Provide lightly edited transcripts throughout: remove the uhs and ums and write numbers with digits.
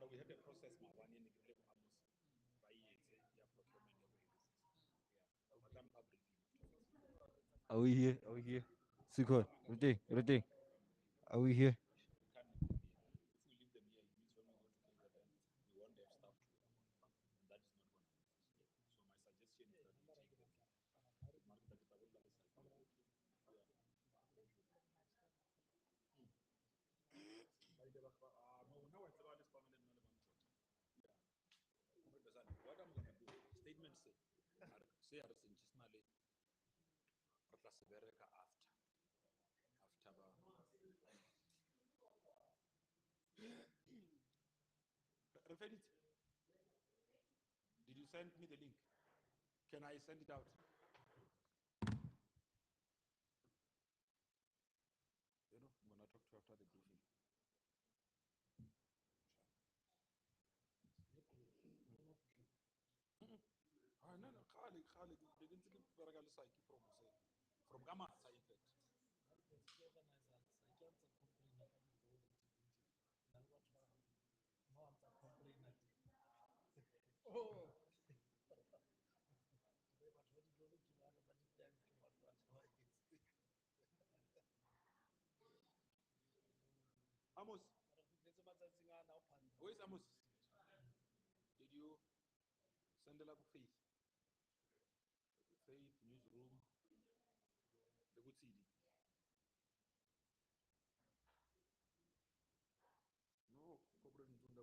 But we have a process now, one in the Amos by procurement. Yeah, but I'm briefing afterwards. Are we here? Are we here? Sikon, routine, routine. Are we here? We can't leave them here. If we leave them here, it means when we go to KZN, we won't have stuff to work on. And that is not going to happen. So my suggestion is that we take them. No, now it's about this permanent relevant. Yeah. What I'm going to do, statement say, say Arsenal, after. Refer it. Did you send me the link? Can I send it out? You know, I'm going to talk to you after the briefing. No, Khalid, they didn't get Baragal Saiki from Gama side. Oh. Amos. Where's Amos? Did you send a lot of faith? Faith, newsroom, the good CD. No,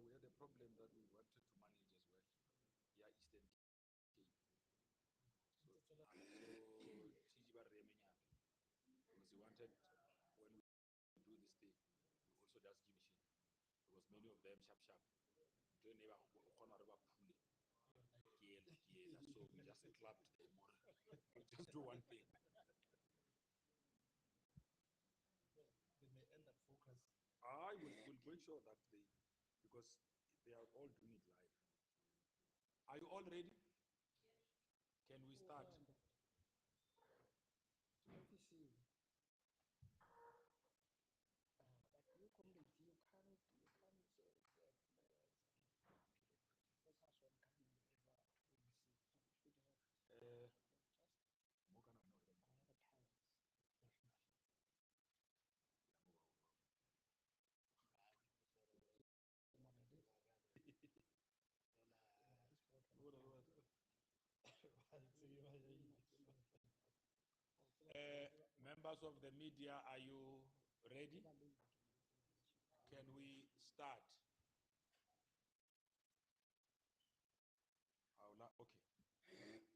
we had a problem that we wanted to manage as well. Yeah, Eastern Cape. So because he wanted, when we do this thing, we also just give shit. Because many of them sharp. So we just clapped them on. We just do one thing. They may end up focus. I will make sure that because they are all doing it live. Are you all ready? Can we start? Members of the media, are you ready? Can we start? Okay.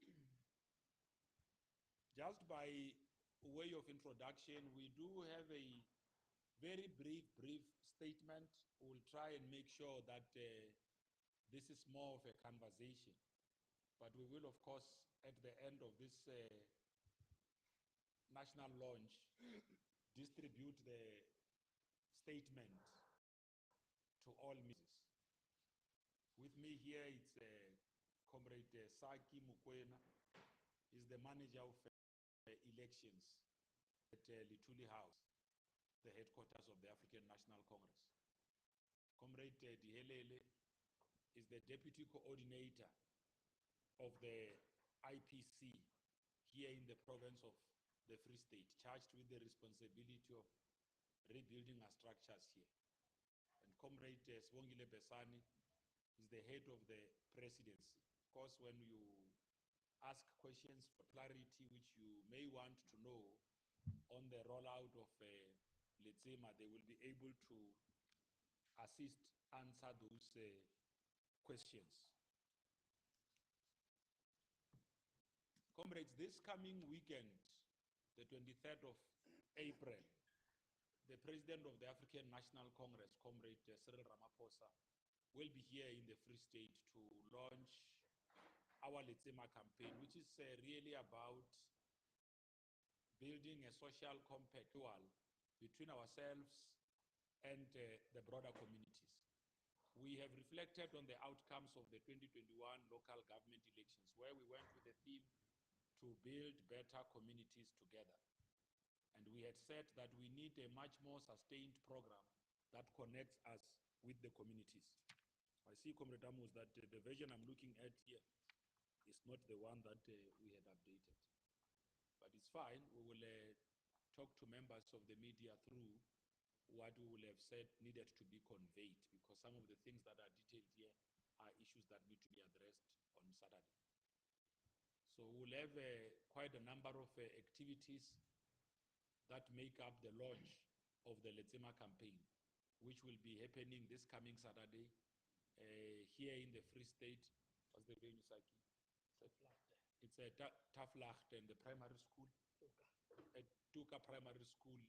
Just by way of introduction, we do have a very brief statement. We'll try and make sure that this is more of a conversation. But we will, of course, at the end of this national launch, distribute the statement to all ministers. With me here, it's Comrade Saki Mukwena. He's the manager of elections at Lituli House, the headquarters of the African National Congress. Comrade Dihelele is the deputy coordinator of the IPC here in the province of the Free State, charged with the responsibility of rebuilding our structures here. And Comrade Swongile Besani is the head of the presidency. Of course, when you ask questions for clarity, which you may want to know on the rollout of Letsema, they will be able to assist answer those questions. Comrades, this coming weekend, the 23rd of April, the President of the African National Congress, Comrade Cyril Ramaphosa, will be here in the Free State to launch our Letsema campaign, which is really about building a social compact between ourselves and the broader communities. We have reflected on the outcomes of the 2021 local government elections, where we went with the theme to build better communities together. And we had said that we need a much more sustained program that connects us with the communities. I see, Comrade Amos, that the version I'm looking at here is not the one that we had updated. But it's fine. We will talk to members of the media through what we will have said needed to be conveyed, because some of the things that are detailed here are issues that need to be addressed on Saturday. So we'll have quite a number of activities that make up the launch of the Letsema campaign, which will be happening this coming Saturday here in the Free State. What's the name, Saki? It's a Taflachte in the primary school. At Tuka Primary School,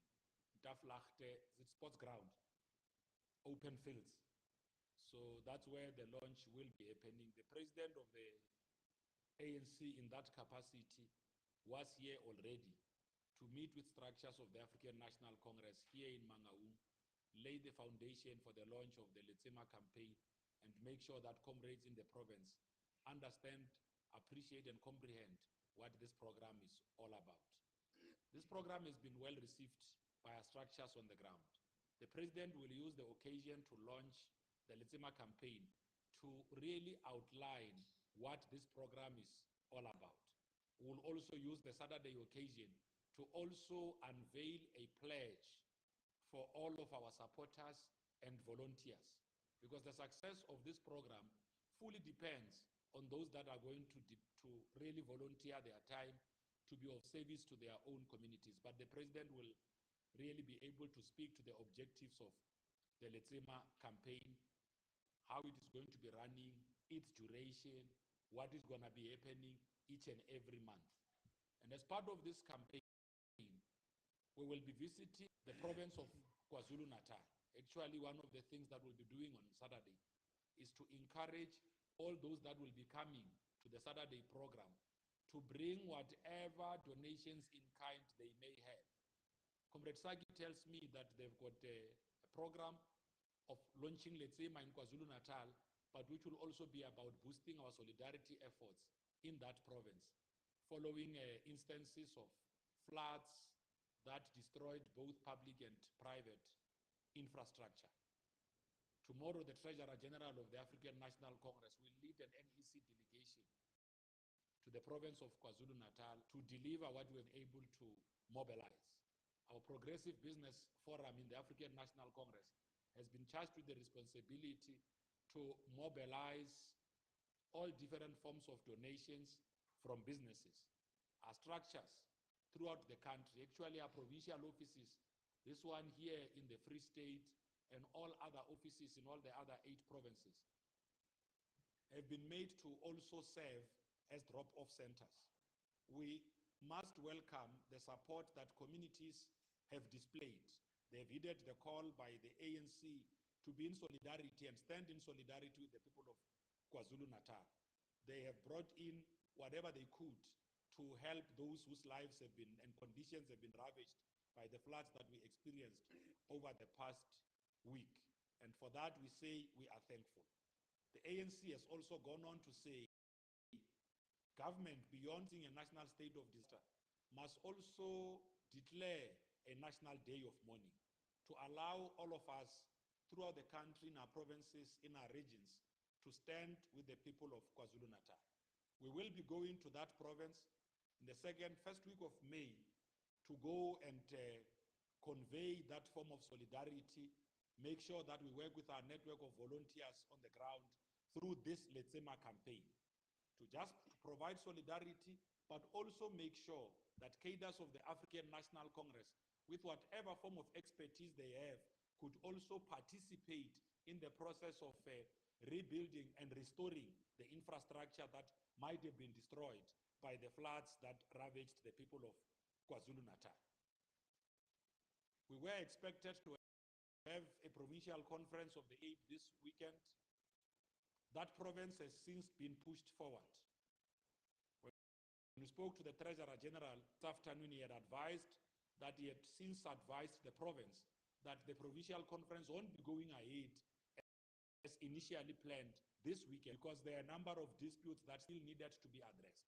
Taflachte, it's sports ground, open fields. So that's where the launch will be happening. The president of the ANC in that capacity was here already to meet with structures of the African National Congress here in Mangaung, lay the foundation for the launch of the Letsema campaign, and make sure that comrades in the province understand, appreciate, and comprehend what this program is all about. This program has been well received by our structures on the ground. The president will use the occasion to launch the Letsema campaign to really outline what this program is all about. We'll also use the Saturday occasion to also unveil a pledge for all of our supporters and volunteers, because the success of this program fully depends on those that are going to really volunteer their time to be of service to their own communities. But the president will really be able to speak to the objectives of the Letsema campaign, how it is going to be running, its duration, what is going to be happening each and every month. And as part of this campaign, we will be visiting the province of KwaZulu-Natal. Actually, one of the things that we'll be doing on Saturday is to encourage all those that will be coming to the Saturday program to bring whatever donations in kind they may have. Comrade Sagi tells me that they've got a program of launching Letsema in KwaZulu-Natal, but which will also be about boosting our solidarity efforts in that province, following instances of floods that destroyed both public and private infrastructure. Tomorrow, the Treasurer General of the African National Congress will lead an NEC delegation to the province of KwaZulu-Natal to deliver what we were able to mobilize. Our Progressive Business Forum in the African National Congress has been charged with the responsibility to mobilize all different forms of donations from businesses, our structures throughout the country, actually our provincial offices, this one here in the Free State, and all other offices in all the other 8 provinces, have been made to also serve as drop-off centers. We must welcome the support that communities have displayed. They've heeded the call by the ANC to be in solidarity and stand in solidarity with the people of KwaZulu-Natal. They have brought in whatever they could to help those whose lives have been and conditions have been ravaged by the floods that we experienced over the past week. And for that, we say we are thankful. The ANC has also gone on to say government, beyond a national state of disaster, must also declare a national day of mourning to allow all of us throughout the country, in our provinces, in our regions, to stand with the people of KwaZulu-Natal. We will be going to that province in the first week of May to go and convey that form of solidarity, make sure that we work with our network of volunteers on the ground through this Letsema campaign to just provide solidarity, but also make sure that cadres of the African National Congress, with whatever form of expertise they have, could also participate in the process of rebuilding and restoring the infrastructure that might have been destroyed by the floods that ravaged the people of KwaZulu-Natal. We were expected to have a provincial conference of the 8th this weekend. That province has since been pushed forward. When we spoke to the Treasurer General this afternoon, he had advised that he had since advised the province that the provincial conference won't be going ahead as initially planned this weekend because there are a number of disputes that still needed to be addressed.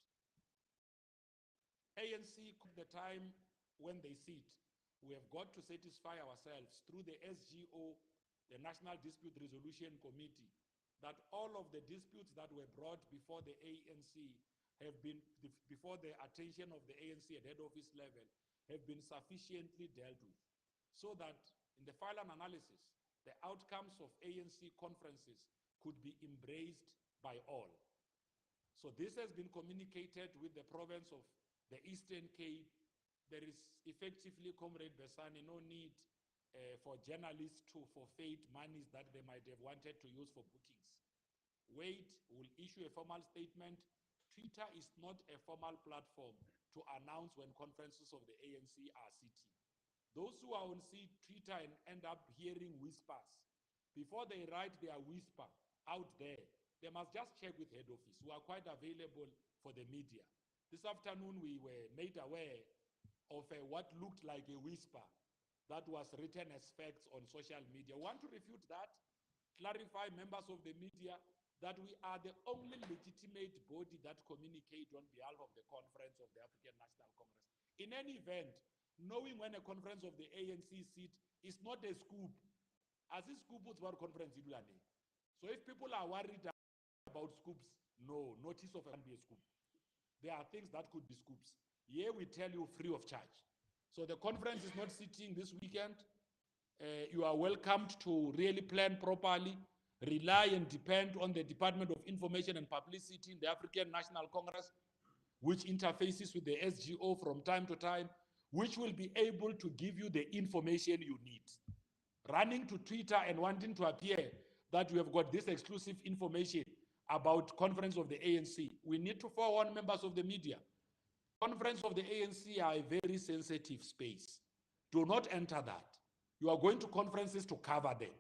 ANC, the time when they sit, we have got to satisfy ourselves through the SGO, the National Dispute Resolution Committee, that all of the disputes that were brought before the ANC have been, before the attention of the ANC at head office level, have been sufficiently dealt with, so that in the final analysis, the outcomes of ANC conferences could be embraced by all. So this has been communicated with the province of the Eastern Cape. There is effectively, Comrade Besani, no need for journalists to forfeit monies that they might have wanted to use for bookings. Wait will issue a formal statement. Twitter is not a formal platform to announce when conferences of the ANC are sitting. Those who are on Twitter and end up hearing whispers, before they write their whisper out there, they must just check with head office, who are quite available for the media. This afternoon, we were made aware of what looked like a whisper that was written as facts on social media. We want to refute that, clarify members of the media that we are the only legitimate body that communicate on behalf of the conference of the African National Congress. In any event, knowing when a conference of the ANC sit is not a scoop. As a scoop, it's about conference. So if people are worried about scoops, no, notice of can be a scoop. There are things that could be scoops. Here we tell you free of charge. So the conference is not sitting this weekend. You are welcomed to really plan properly, rely and depend on the Department of Information and Publicity in the African National Congress, which interfaces with the SGO from time to time, which will be able to give you the information you need. Running to Twitter and wanting to appear that we have got this exclusive information about conference of the ANC, we need to forewarn members of the media. Conference of the ANC are a very sensitive space. Do not enter that. You are going to conferences to cover them.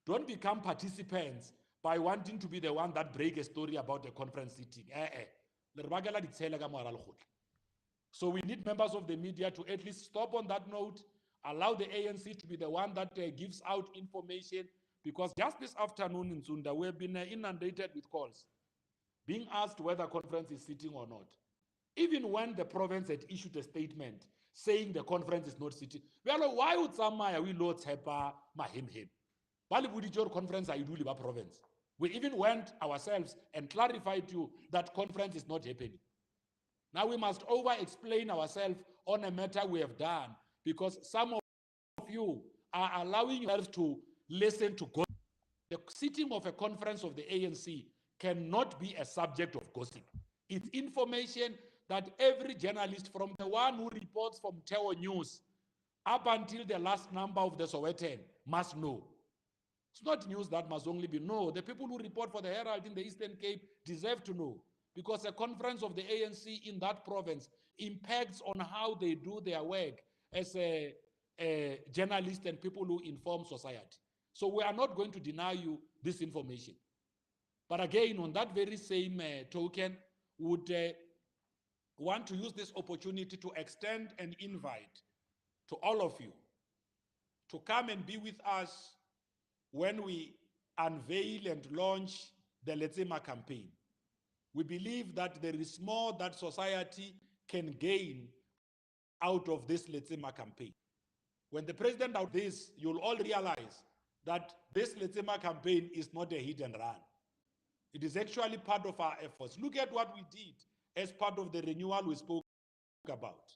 Don't become participants by wanting to be the one that break a story about a conference sitting. So we need members of the media to at least stop on that note, allow the ANC to be the one that gives out information, because just this afternoon in Sunda, we've been inundated with calls, being asked whether conference is sitting or not. Even when the province had issued a statement saying the conference is not sitting, we are like, why would we not have mahim? Conference province. We even went ourselves and clarified to you that conference is not happening. Now we must over-explain ourselves on a matter we have done, because some of you are allowing yourselves to listen to gossip. The sitting of a conference of the ANC cannot be a subject of gossip. It's information that every journalist, from the one who reports from Teo News up until the last number of the Sowetan, must know. It's not news that must only be known. The people who report for the Herald in the Eastern Cape deserve to know, because a conference of the ANC in that province impacts on how they do their work as a journalist and people who inform society. So we are not going to deny you this information. But again, on that very same token, would want to use this opportunity to extend an invite to all of you to come and be with us when we unveil and launch the Letsema campaign. We believe that there is more that society can gain out of this Letsema campaign. When the president out this, you'll all realize that this Letsema campaign is not a hit and run. It is actually part of our efforts. Look at what we did as part of the renewal we spoke about.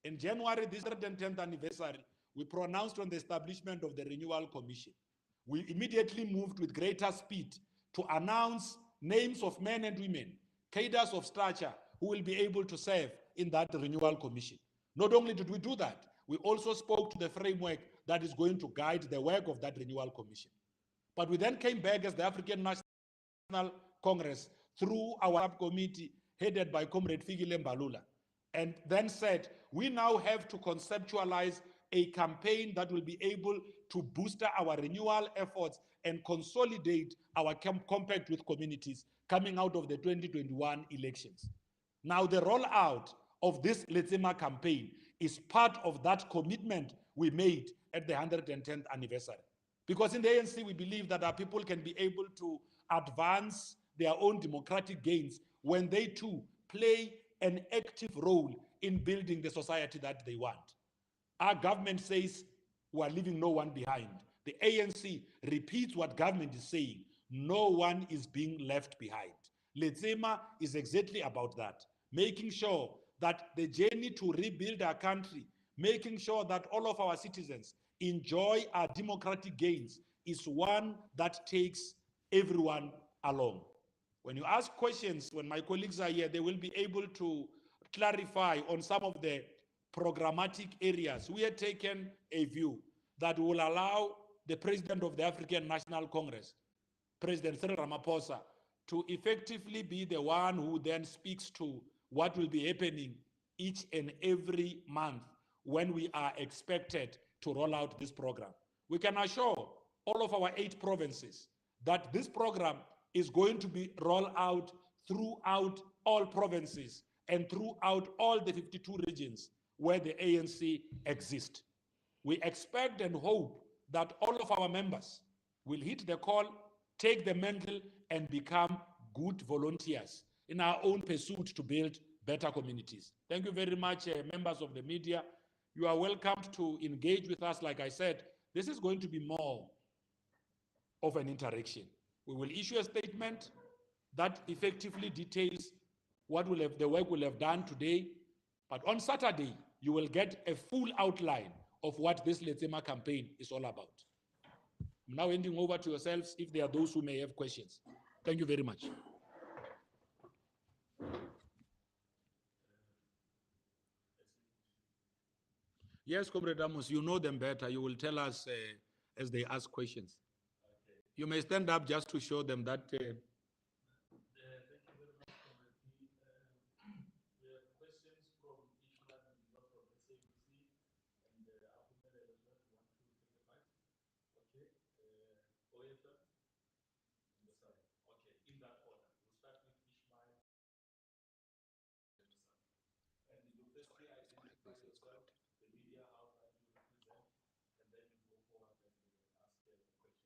In January, this 110th anniversary, we pronounced on the establishment of the Renewal Commission. We immediately moved with greater speed to announce names of men and women, cadres of stature, who will be able to serve in that Renewal Commission. Not only did we do that, we also spoke to the framework that is going to guide the work of that Renewal Commission. But we then came back as the African National Congress through our subcommittee headed by Comrade Fikile Mbalula, and then said, we now have to conceptualize a campaign that will be able to boost our renewal efforts and consolidate our compact with communities coming out of the 2021 elections. Now, the rollout of this Letsema campaign is part of that commitment we made at the 110th anniversary. Because in the ANC, we believe that our people can be able to advance their own democratic gains when they too play an active role in building the society that they want. Our government says we are leaving no one behind. The ANC repeats what government is saying. no one is being left behind. Letsema is exactly about that, making sure that the journey to rebuild our country, making sure that all of our citizens enjoy our democratic gains, is one that takes everyone along. When you ask questions, when my colleagues are here, they will be able to clarify on some of the programmatic areas. We have taken a view that will allow the President of the African National Congress, President Cyril Ramaphosa, to effectively be the one who then speaks to what will be happening each and every month when we are expected to roll out this program. We can assure all of our 8 provinces that this program is going to be rolled out throughout all provinces and throughout all the 52 regions where the ANC exists. We expect and hope that all of our members will hit the call, take the mantle, and become good volunteers in our own pursuit to build better communities. Thank you very much, members of the media. You are welcome to engage with us. Like I said, this is going to be more of an interaction. We will issue a statement that effectively details what the work we'll have done today. But on Saturday, you will get a full outline of what this Letsema campaign is all about. I'm now handing over to yourselves if there are those who may have questions. Thank you very much. Yes, Comrade Amos, you know them better. You will tell us as they ask questions. Okay. You may stand up just to show them that. Thank you very much, Comrade B. We have questions from Ishmael and from SABC and Apumele as well. You want to take the mic? Okay. Oyeta on the side. Okay, in that order. We'll start with Ishmael. And you firstly identify yourself, the media house that you represent, and then you go forward and ask the question.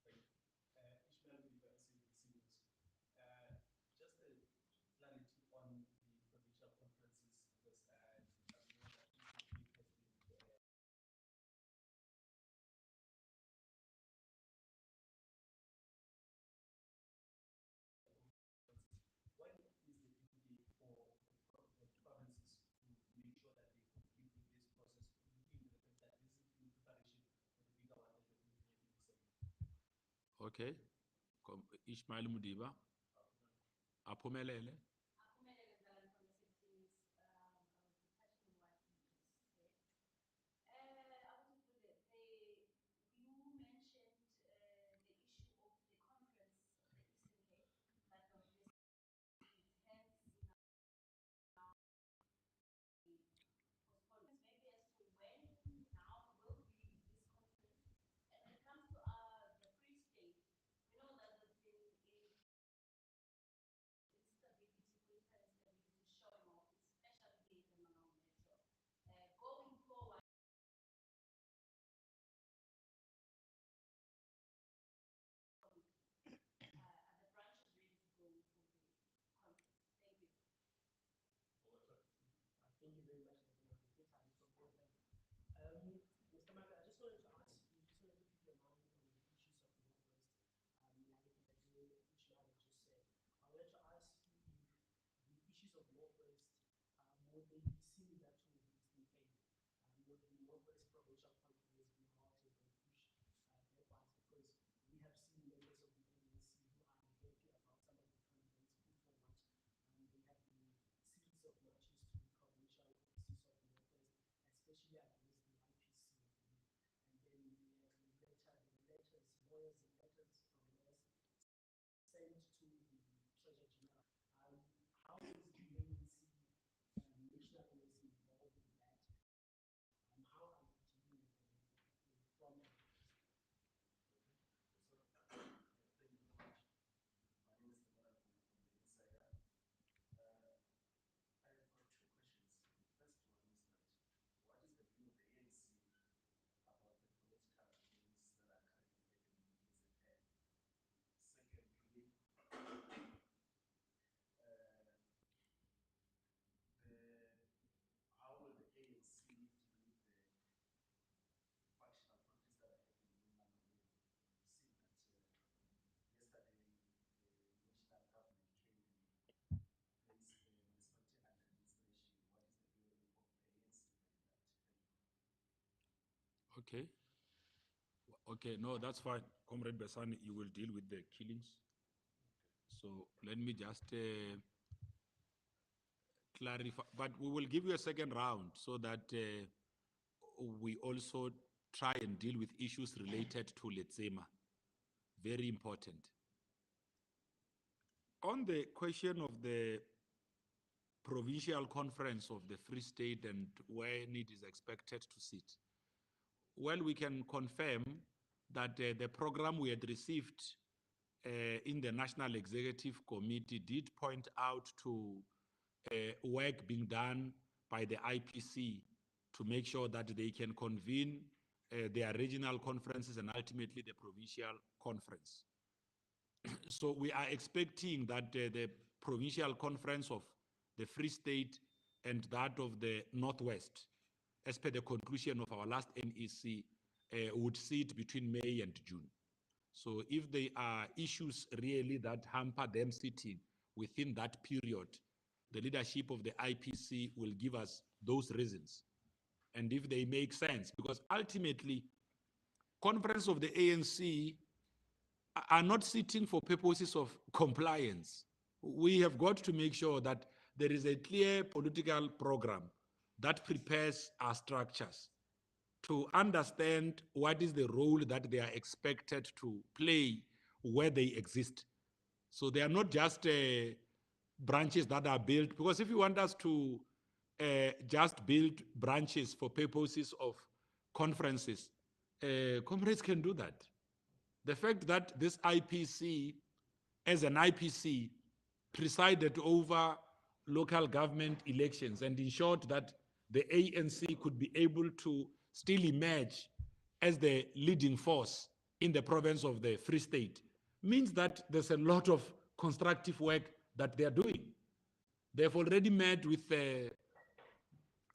Thank you. Ishmael with SABC News. Just a clarity on the provincial conferences, because I know that EPP has been what is the duty for the provinces to make sure that they complete with this process, looking at the fact that this is in preparation for the bigger one that you're going to have in December? Okay. Ishmael Mudiba. Aphumelele. Okay. Okay, no, that's fine. Comrade Besani, you will deal with the killings. So let me just clarify, but we will give you a second round so that we also try and deal with issues related to Letsema. Very important. On the question of the provincial conference of the Free State and when it is expected to sit, well, we can confirm that the program we had received in the National Executive Committee did point out to work being done by the IPC to make sure that they can convene their regional conferences and ultimately the provincial conference. So we are expecting that the provincial conference of the Free State and that of the Northwest, as per the conclusion of our last NEC, would sit between May and June. So if there are issues really that hamper them sitting within that period, the leadership of the IPC will give us those reasons. And if they make sense, because ultimately, conference of the ANC are not sitting for purposes of compliance. We have got to make sure that there is a clear political program that prepares our structures to understand what is the role that they are expected to play where they exist. So they are not just branches that are built, because if you want us to just build branches for purposes of conferences, comrades can do that. The fact that this IPC, as an IPC, presided over local government elections and ensured that the ANC could be able to still emerge as the leading force in the province of the Free State means that there's a lot of constructive work that they are doing. They've already met with the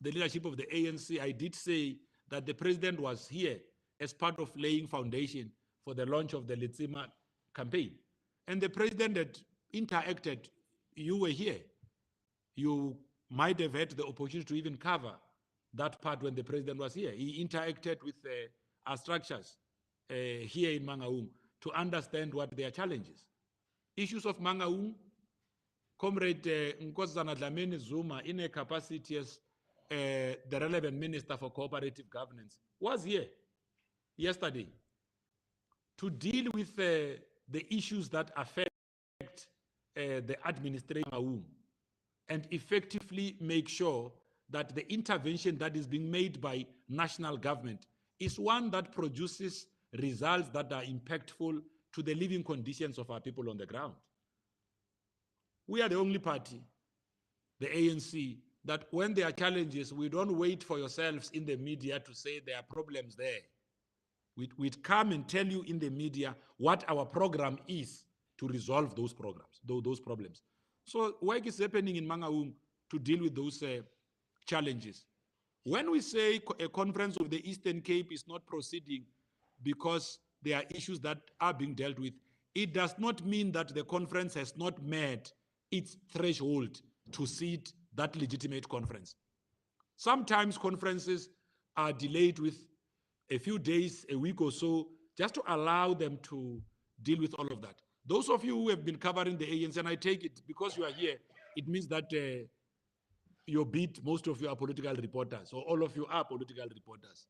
leadership of the ANC. I did say that the president was here as part of laying foundation for the launch of the Letsema campaign. And the president had interacted. You were here. You might have had the opportunity to even cover that part when the president was here. He interacted with our structures here in Mangaung to understand what their challenges. Issues of Mangaung, Comrade Nkosazana Dlamini Zuma, in a capacity as the relevant Minister for Cooperative Governance, was here yesterday to deal with the issues that affect the administration and effectively make sure that the intervention that is being made by national government is one that produces results that are impactful to the living conditions of our people on the ground. We are the only party, the ANC, that when there are challenges, we don't wait for yourselves in the media to say there are problems there. We'd come and tell you in the media what our program is to resolve those problems. So work is happening in Mangaung to deal with those challenges. When we say a conference of the Eastern Cape is not proceeding because there are issues that are being dealt with, it does not mean that the conference has not met its threshold to seat that legitimate conference. Sometimes conferences are delayed with a few days, a week or so, just to allow them to deal with all of that. Those of you who have been covering the ANC, and I take it because you are here, it means that you beat most of you are political reporters, or all of you are political reporters.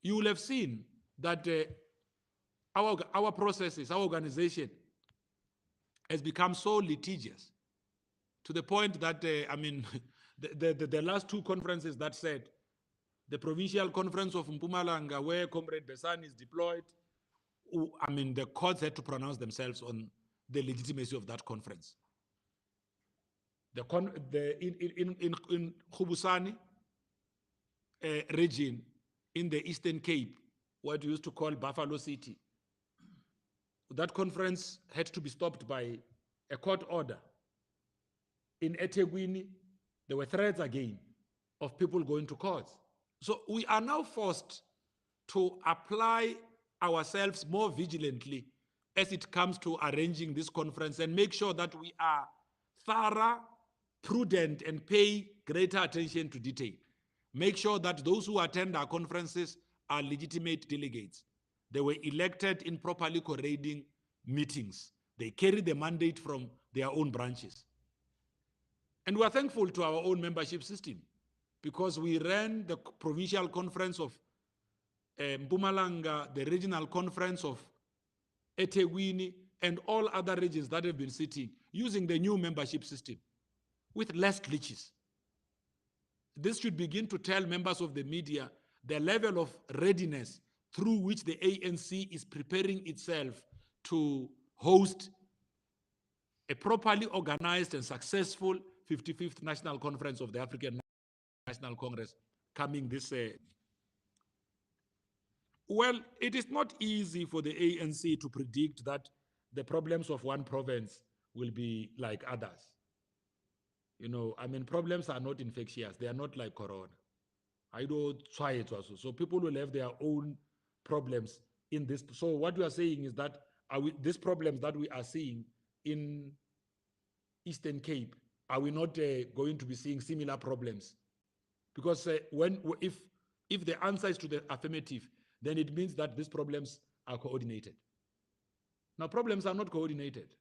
You will have seen that our processes, our organization has become so litigious to the point that, I mean, the last two conferences that said, the provincial conference of Mpumalanga, where Comrade Besani is deployed, I mean, the courts had to pronounce themselves on the legitimacy of that conference. In Khubusani region, in the Eastern Cape, what we used to call Buffalo City, that conference had to be stopped by a court order. In eThekwini, there were threats again of people going to court. So we are now forced to apply ourselves more vigilantly as it comes to arranging this conference and make sure that we are thorough, prudent, and pay greater attention to detail. Make sure that those who attend our conferences are legitimate delegates. They were elected in properly coordinating meetings. They carry the mandate from their own branches. And we are thankful to our own membership system because we ran the provincial conference of Mpumalanga, the regional conference of eThekwini, and all other regions that have been sitting using the new membership system with less glitches. This should begin to tell members of the media the level of readiness through which the ANC is preparing itself to host a properly organized and successful 55th National Conference of the African National Congress coming this Well, it is not easy for the ANC to predict that the problems of one province will be like others. You know, I mean, problems are not infectious. They are not like corona. I don't try it also. So people will have their own problems in this. So what we are saying is that these problems that we are seeing in Eastern Cape, are we not going to be seeing similar problems? Because if the answer is to the affirmative, then it means that these problems are coordinated. Now, problems are not coordinated.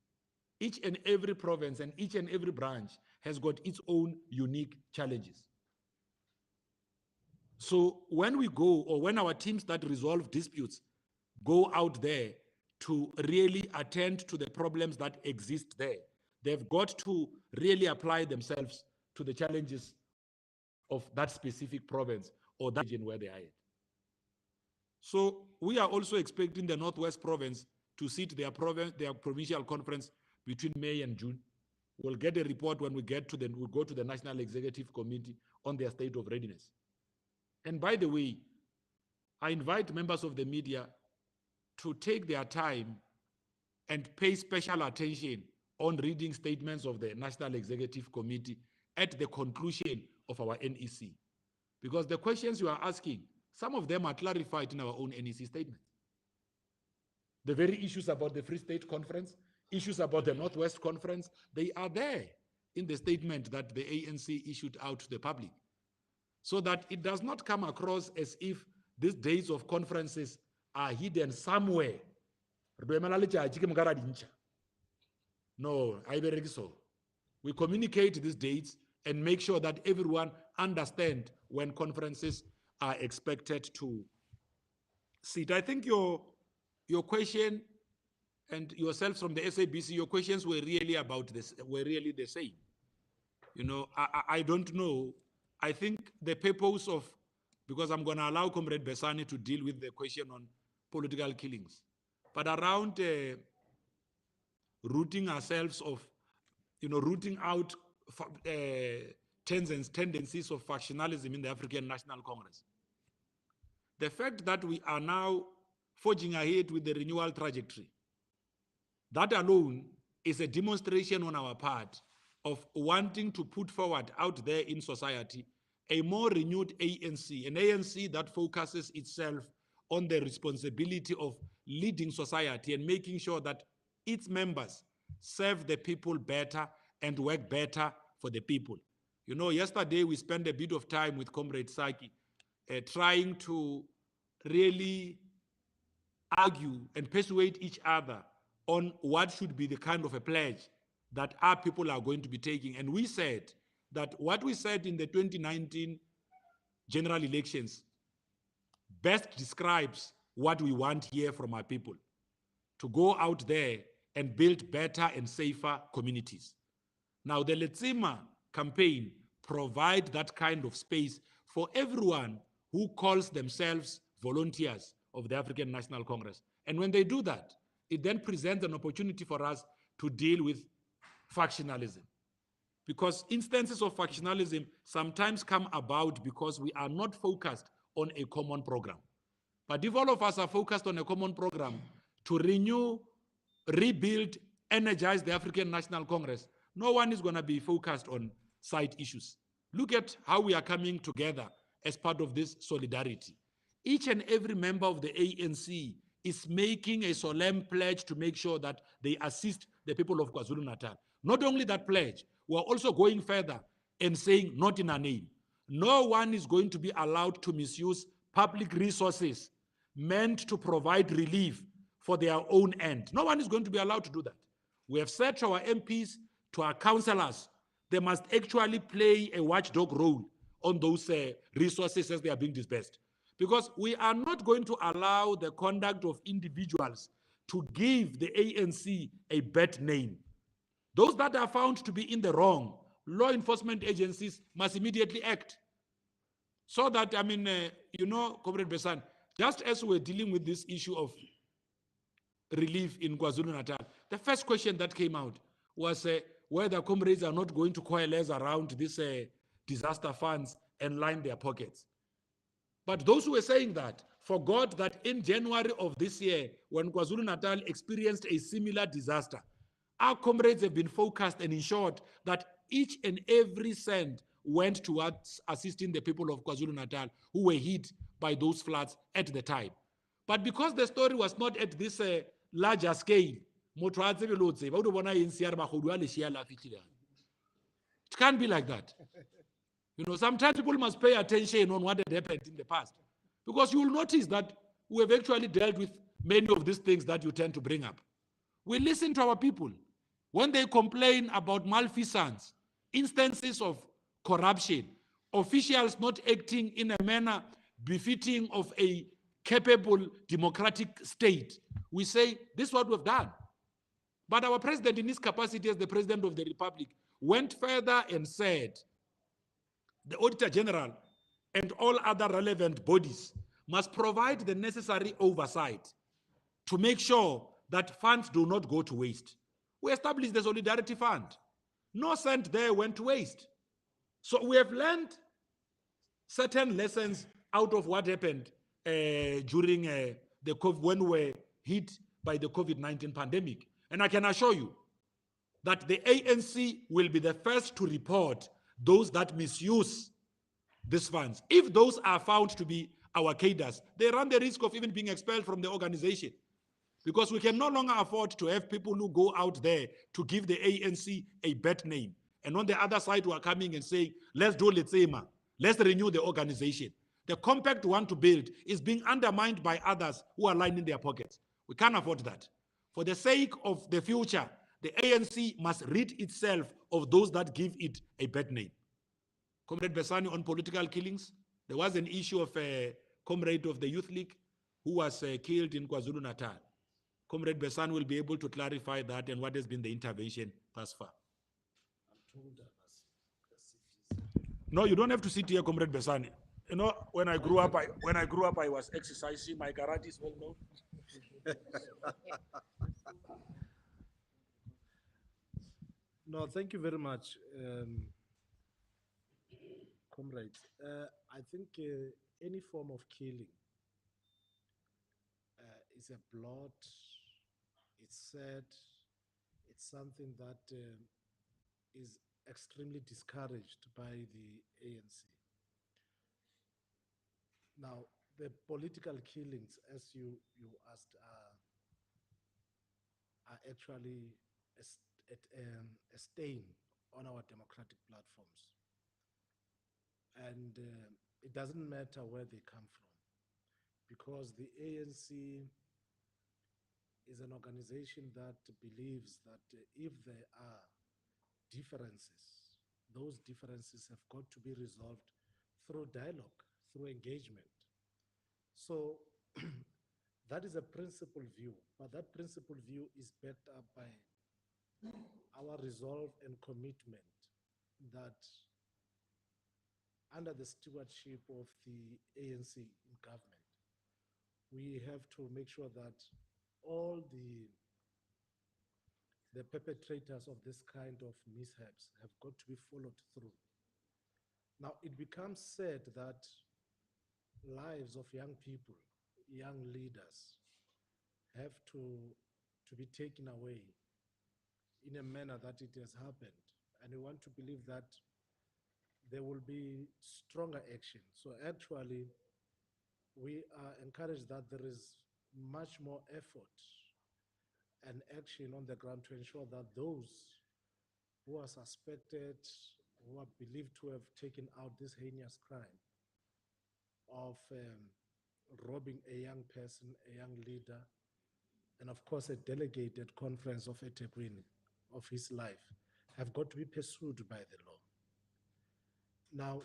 Each and every province and each and every branch has got its own unique challenges. So when we go, or when our teams that resolve disputes go out there to really attend to the problems that exist there, they've got to really apply themselves to the challenges of that specific province or that region where they are at. So we are also expecting the Northwest Province to sit their provincial conference between May and June. We'll get a report when we'll go to the National Executive Committee on their state of readiness. And by the way, I invite members of the media to take their time and pay special attention on reading statements of the National Executive Committee at the conclusion of our NEC. Because the questions you are asking, some of them are clarified in our own NEC statement. The very issues about the Free State Conference, issues about the Northwest Conference, they are there in the statement that the ANC issued out to the public. So that it does not come across as if these days of conferences are hidden somewhere. No, I beg so. We communicate these dates and make sure that everyone understands when conferences are expected to sit. I think your question and yourselves from the SABC, your questions were really about this, were really the same. You know, I don't know. I think the purpose of, because I'm going to allow Comrade Besani to deal with the question on political killings, but around rooting ourselves of, you know, rooting out tendencies of factionalism in the African National Congress. The fact that we are now forging ahead with the renewal trajectory, that alone is a demonstration on our part of wanting to put forward out there in society a more renewed ANC, an ANC that focuses itself on the responsibility of leading society and making sure that its members serve the people better and work better for the people. You know, yesterday we spent a bit of time with Comrade Saki trying to really argue and persuade each other on what should be the kind of a pledge that our people are going to be taking. And we said that what we said in the 2019 general elections best describes what we want here from our people, to go out there and build better and safer communities. Now, the Letsima campaign provides that kind of space for everyone who calls themselves volunteers of the African National Congress. And when they do that, it then presents an opportunity for us to deal with factionalism. Because instances of factionalism sometimes come about because we are not focused on a common program. But if all of us are focused on a common program to renew, rebuild, energize the African National Congress, no one is going to be focused on side issues. Look at how we are coming together as part of this solidarity. Each and every member of the ANC is making a solemn pledge to make sure that they assist the people of KwaZulu-Natal. Not only that pledge, we're also going further and saying, not in our name. No one is going to be allowed to misuse public resources meant to provide relief for their own end. No one is going to be allowed to do that. We have said to our MPs, to our councillors, they must actually play a watchdog role on those resources as they are being dispersed. Because we are not going to allow the conduct of individuals to give the ANC a bad name. Those that are found to be in the wrong, law enforcement agencies must immediately act. So that, I mean, Comrade Besan, just as we're dealing with this issue of relief in KwaZulu-Natal, the first question that came out was whether comrades are not going to coalesce around these disaster funds and line their pockets. But those who were saying that forgot that in January of this year, when KwaZulu-Natal experienced a similar disaster, our comrades have been focused and ensured that each and every cent went towards assisting the people of KwaZulu-Natal who were hit by those floods at the time. But because the story was not at this larger scale, it can't be like that. Sometimes people must pay attention on what had happened in the past. Because you will notice that we have actually dealt with many of these things that you tend to bring up. We listen to our people. When they complain about malfeasance, instances of corruption, officials not acting in a manner befitting of a capable democratic state, we say, this is what we've done. But our president, in his capacity as the president of the Republic, went further and said, the Auditor General and all other relevant bodies must provide the necessary oversight to make sure that funds do not go to waste. We established the Solidarity Fund. No cent there went to waste. So we have learned certain lessons out of what happened during the COVID, when we were hit by the COVID-19 pandemic. And I can assure you that the ANC will be the first to report those that misuse these funds. If those are found to be our cadres, they run the risk of even being expelled from the organization. Because we can no longer afford to have people who go out there to give the ANC a bad name. And on the other side, we are coming and saying, let's do Letsema, let's renew the organization. The compact we want to build is being undermined by others who are lining their pockets. We can't afford that. For the sake of the future, the ANC must rid itself of those that give it a bad name. Comrade Besani, on political killings, there was an issue of a comrade of the Youth League who was killed in KwaZulu-Natal. Comrade Besan will be able to clarify that and what has been the intervention thus far. I'm told I must. No, you don't have to sit here, Comrade Besani. When I grew up, I was exercising. My karate is well known. No, thank you very much, comrades. I think any form of killing is a blot, it's sad, it's something that is extremely discouraged by the ANC. Now, the political killings, as you asked, are actually a stain on our democratic platforms. And it doesn't matter where they come from, because the ANC is an organization that believes that if there are differences, those differences have got to be resolved through dialogue, through engagement. So that is a principled view, but that principled view is backed up by our resolve and commitment that under the stewardship of the ANC in government, we have to make sure that all the perpetrators of this kind of mishaps have got to be followed through. Now, it becomes sad that lives of young people, young leaders, have to be taken away in a manner that it has happened. And we want to believe that there will be stronger action. So actually, we are encouraged that there is much more effort and action on the ground to ensure that those who are suspected, who are believed to have taken out this heinous crime of robbing a young person, a young leader, and of course a delegated conference of eThekwini of his life have got to be pursued by the law. Now,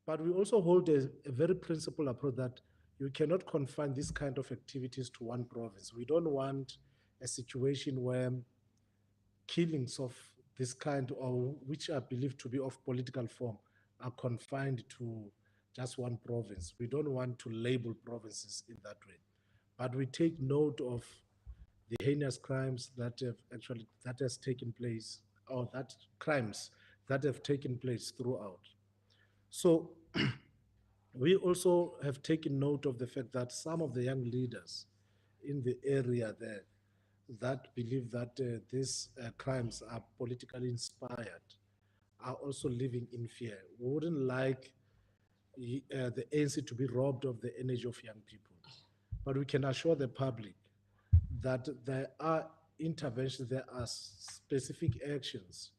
but we also hold a very principled approach that you cannot confine this kind of activities to one province. We don't want a situation where killings of this kind, or which are believed to be of political form, are confined to just one province. We don't want to label provinces in that way. But we take note of the heinous crimes that has taken place, or that crimes that have taken place throughout. So we also have taken note of the fact that some of the young leaders in the area there that believe that these crimes are politically inspired are also living in fear. We wouldn't like the ANC to be robbed of the energy of young people, but we can assure the public that there are interventions, there are specific actions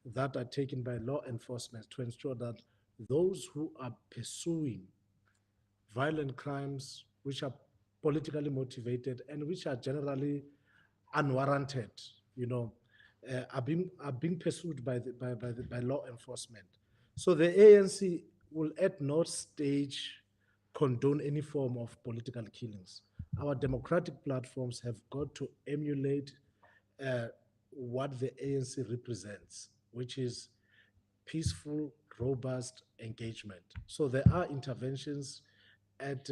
that are taken by law enforcement to ensure that those who are pursuing violent crimes which are politically motivated and which are generally unwarranted, you know, are being pursued by law enforcement. So the ANC will at no stage condone any form of political killings. Our democratic platforms have got to emulate uh, what the ANC represents, which is peaceful, robust engagement. So there are interventions at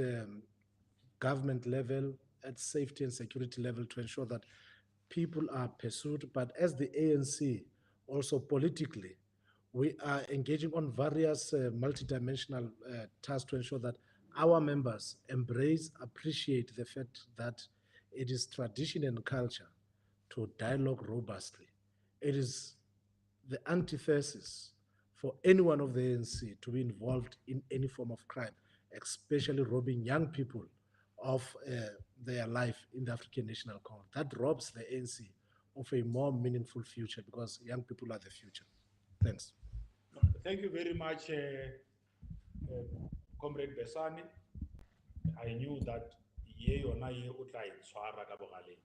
government level, at safety and security level to ensure that people are pursued. But as the ANC, also politically, we are engaging on various multidimensional tasks to ensure that our members embrace, appreciate the fact that it is tradition and culture to dialogue robustly. It is the antithesis for anyone of the ANC to be involved in any form of crime, especially robbing young people of their life in the African National Congress. That robs the ANC of a more meaningful future because young people are the future. Thanks. Thank you very much, Comrade Besani. I knew that ye yona ye o tla e tshwara ka bogaleng.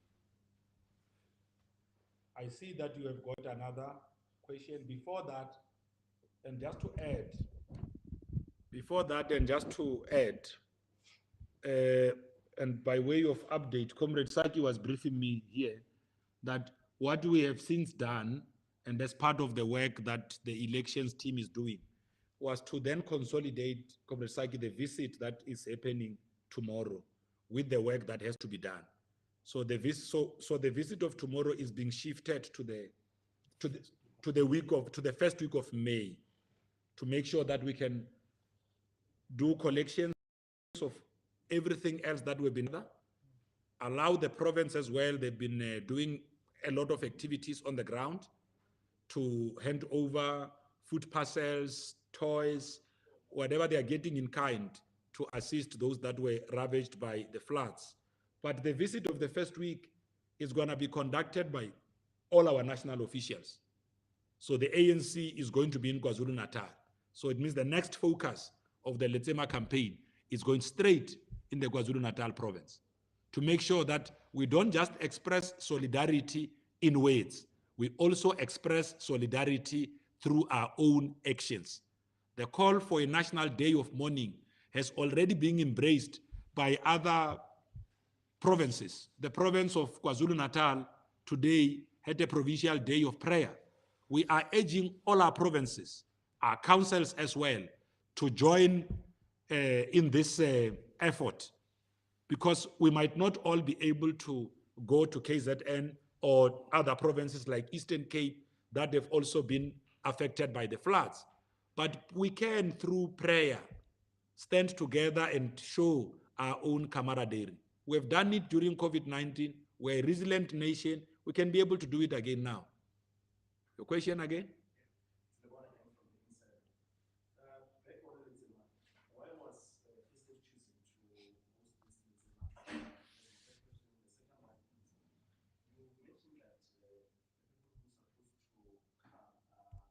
I see that you have got another question. Before that, and just to add, and by way of update, Comrade Saki was briefing me here that what we have since done, and as part of the work that the elections team is doing, was to then consolidate, Comrade Saki, the visit that is happening tomorrow with the work that has to be done. So the visit of tomorrow is being shifted to the first week of May, to make sure that we can do collections of everything else that we've been allow the province as well. They've been doing a lot of activities on the ground to hand over food parcels, toys, whatever they are getting in kind to assist those that were ravaged by the floods. But the visit of the first week is going to be conducted by all our national officials. So the ANC is going to be in KwaZulu-Natal. So it means the next focus of the Letsema campaign is going straight in the KwaZulu-Natal province to make sure that we don't just express solidarity in words, we also express solidarity through our own actions. The call for a national day of mourning has already been embraced by other provinces. The province of KwaZulu-Natal today had a provincial day of prayer. We are urging all our provinces, our councils as well, to join in this effort, because we might not all be able to go to KZN or other provinces like Eastern Cape that have also been affected by the floods. But we can, through prayer, stand together and show our own camaraderie. We've done it during COVID-19. We're a resilient nation. We can be able to do it again now. Your question again? The one I come from the inside. Back on Letsema, why was Eastern choosing to host this Letsema as the first question? The second one is, you mentioned that the people who are supposed to come are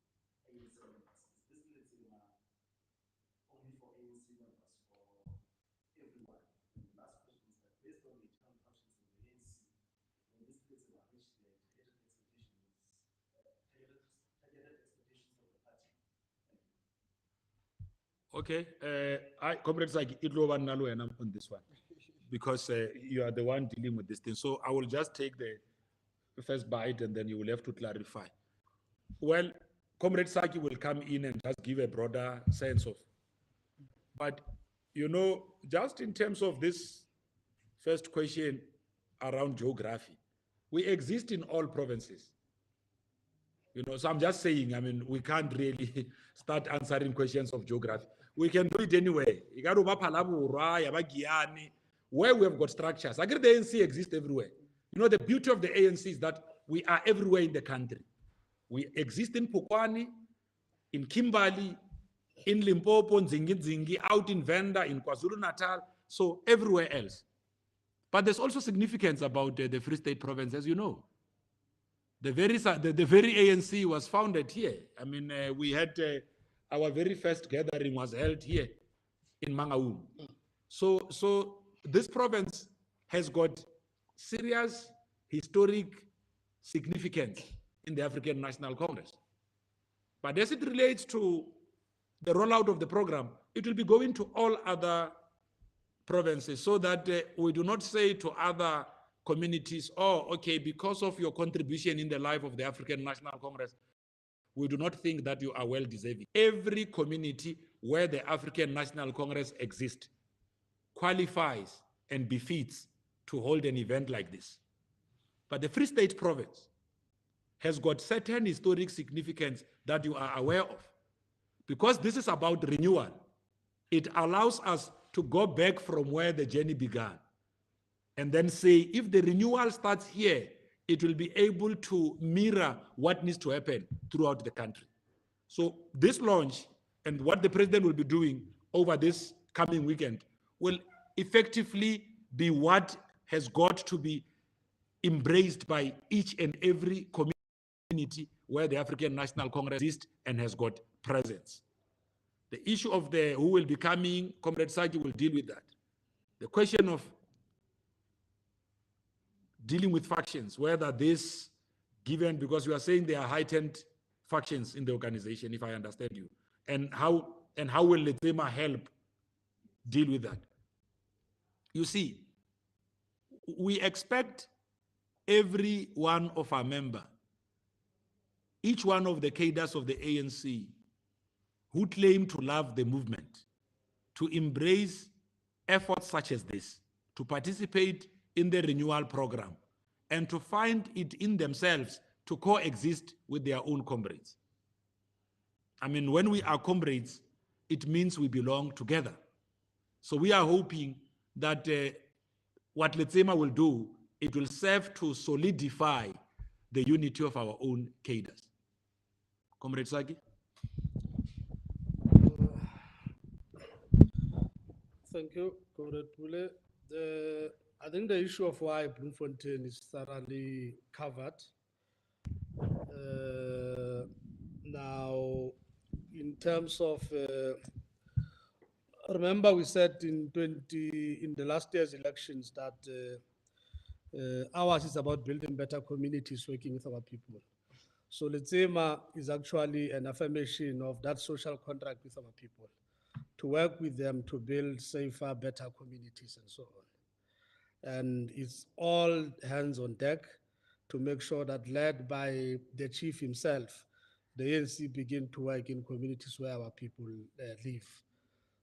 ANC members. Is this Letsema only for ANC members or Okay, Comrade Saki, it will on this one because you are the one dealing with this thing. So I will just take the first bite and then you will have to clarify. Well, Comrade Saki will come in and just give a broader sense of. But, you know, just in terms of this first question around geography, we exist in all provinces. You know, so I'm just saying, I mean, we can't really start answering questions of geography. We can do it anyway. Where we have got structures. I agree the ANC exists everywhere. You know, the beauty of the ANC is that we are everywhere in the country. We exist in Pukwane, in Kimberley, in Limpopo, Nzingi, out in Venda, in KwaZulu-Natal, so everywhere else. But there's also significance about the Free State province, as you know. The very ANC was founded here. I mean, we had our very first gathering was held here in Mangaung. So this province has got serious historic significance in the African National Congress. But as it relates to the rollout of the program, it will be going to all other provinces so that we do not say to other communities, oh, okay, because of your contribution in the life of the African National Congress, we do not think that you are well deserving. Every community where the African National Congress exists qualifies and befits to hold an event like this. But the Free State province has got certain historic significance that you are aware of. Because this is about renewal, it allows us to go back from where the journey began and then say, if the renewal starts here, it will be able to mirror what needs to happen throughout the country. So this launch and what the president will be doing over this coming weekend will effectively be what has got to be embraced by each and every community where the African National Congress exists and has got presence. The issue of who will be coming, Comrade Saki will deal with that. The question of dealing with factions, whether this given, because you are saying there are heightened factions in the organization, if I understand you, and how will Letsema help deal with that? You see, we expect every one of our members, each one of the cadres of the ANC who claim to love the movement, to embrace efforts such as this, to participate in the renewal program, and to find it in themselves to coexist with their own comrades. I mean, when we are comrades, it means we belong together. So we are hoping that what Letsema will do, it will serve to solidify the unity of our own cadres. Comrade Saki? Thank you, Comrade Pule. I think the issue of why Bloemfontein is thoroughly covered. Now, in terms of, remember we said in the last year's elections that ours is about building better communities, working with our people. So Letsema is actually an affirmation of that social contract with our people, to work with them to build safer, better communities and so on. And it's all hands on deck to make sure that, led by the chief himself, the ANC begin to work in communities where our people live.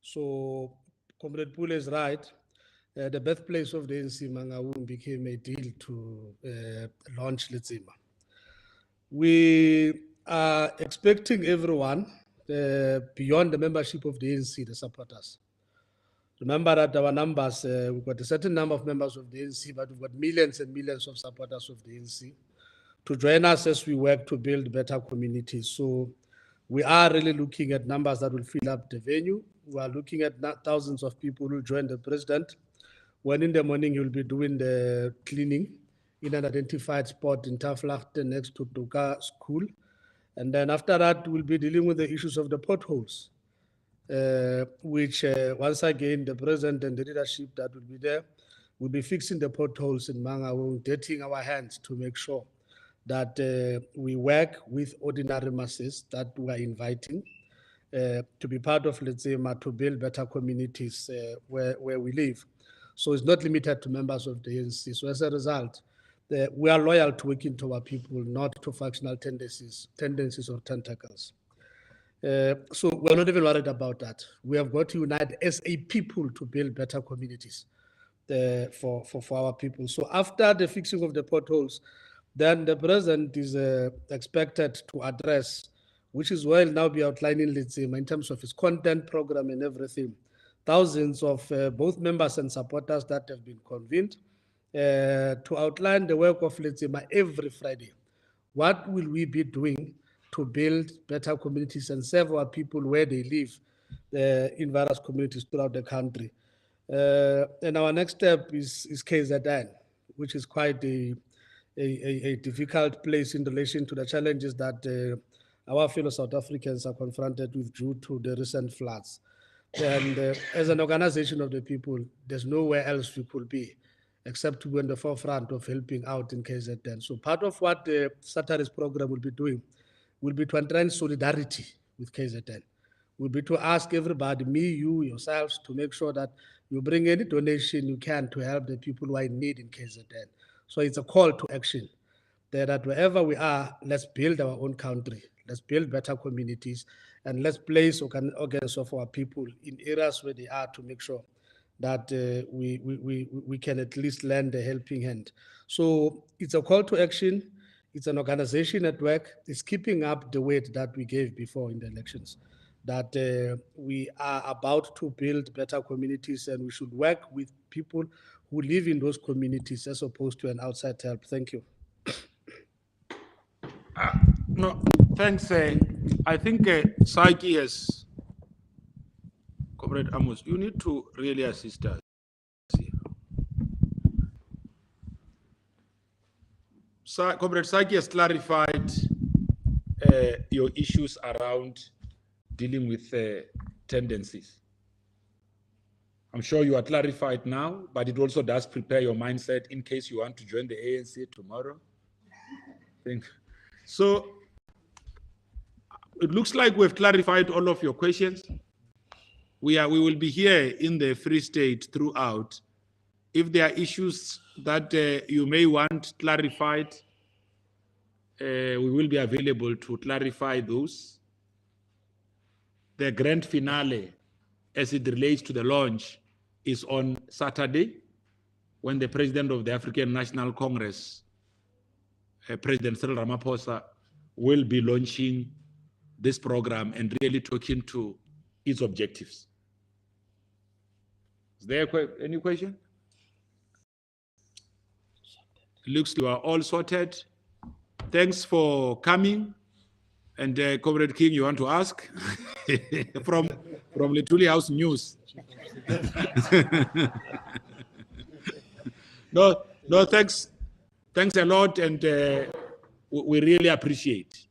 So Comrade Pule is right. The birthplace of the ANC, Mangaung, became a deal to launch Letsema. We are expecting everyone, beyond the membership of the ANC, the supporters. Remember that our numbers, we've got a certain number of members of the ANC, but we've got millions and millions of supporters of the ANC to join us as we work to build better communities. So we are really looking at numbers that will fill up the venue. We are looking at thousands of people who join the president, when in the morning he will be doing the cleaning in an identified spot in Taflachte next to Duka School. And then after that, we'll be dealing with the issues of the potholes, which once again, the president and the leadership that will be there will be fixing the potholes in Mangaung, dirtying our hands to make sure that we work with ordinary masses that we are inviting to be part of, let's say, to build better communities where we live. So it's not limited to members of the ANC. So as a result, we are loyal to working to our people, not to factional tendencies or tentacles. So we're not even worried about that. We have got to unite as a people to build better communities for our people. So after the fixing of the potholes, then the president is expected to address, which is why he'll now be outlining, let's say, in terms of his content program and everything, thousands of both members and supporters that have been convened to outline the work of, let's say, every Friday. What will we be doing to build better communities and serve our people where they live in various communities throughout the country? And our next step is KZN, which is quite a difficult place in relation to the challenges that our fellow South Africans are confronted with due to the recent floods. And as an organization of the people, there's nowhere else we could be except to be on the forefront of helping out in KZN. So part of what the Saturday's program will be doing will be to entrench solidarity with KZN. Will be to ask everybody, me, you, yourselves, to make sure that you bring any donation you can to help the people who are in need in KZN. So it's a call to action that wherever we are, let's build our own country. Let's build better communities, and let's place organs of our people in areas where they are to make sure that we can at least lend a helping hand. So it's a call to action. It's an organization at work. It's keeping up the weight that we gave before in the elections, that we are about to build better communities, and we should work with people who live in those communities as opposed to an outside help. Thank you. No, thanks. I think Psyche has, Comrade Amos, you need to really assist us here. Comrade Psyche has clarified your issues around dealing with tendencies. I'm sure you are clarified now, but it also does prepare your mindset in case you want to join the ANC tomorrow. So it looks like we've clarified all of your questions. We will be here in the Free State throughout. If there are issues that you may want clarified, we will be available to clarify those. The grand finale, as it relates to the launch, is on Saturday, when the President of the African National Congress, President Cyril Ramaphosa, will be launching this program and really talking to its objectives. Is there any question? Looks you are all sorted. Thanks for coming. And Comrade King, you want to ask? from Lituli House News. No, thanks. Thanks a lot, and we really appreciate.